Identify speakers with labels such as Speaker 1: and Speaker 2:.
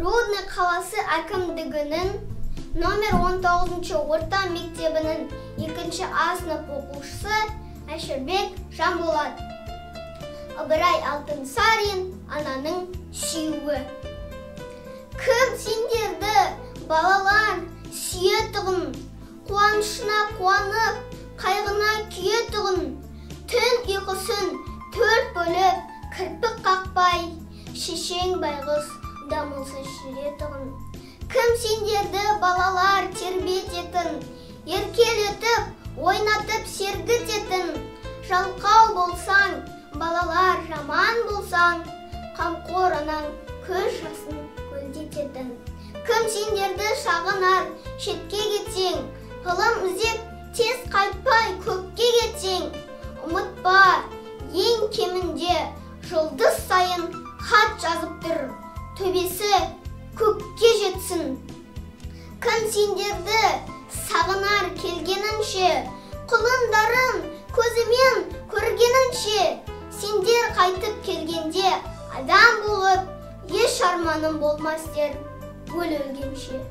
Speaker 1: Рудный қаласы әкімдігінің номер 19 орта мектебінің 2 А сынып оқушысы Әшірбек Жанболат. Ыбырай Алтынсарин ананың сүйуі. Кім сендерді балалар сүйетұғын, қуанышына қуанып, қайғына күйетұғын, түн ұйқысын 4 бөліп, кірпік қақпай, шешең байғыз дамылсыз жүретұғын. Кім сендерді балалар тербететін, еркелетіп, ойнатып сергітетін, жалқау болсаң, балалар жаман болсаң, қамқор анаң көз жасын көлдететін. Кім сендерді шағынар, шетке кетсең, ғылым іздеп тез қайтпай көкке кетсең, ұмытпа, ең кемінде жұлдыз сайын хат жазып тұр, төбесі көкке жетсін. Кім сендерді сағынар келгенінше, құлындарын көзімен көргенінше, сендер қайтып келгенде адам болып, еш арманым болмас дер өл өлгенше.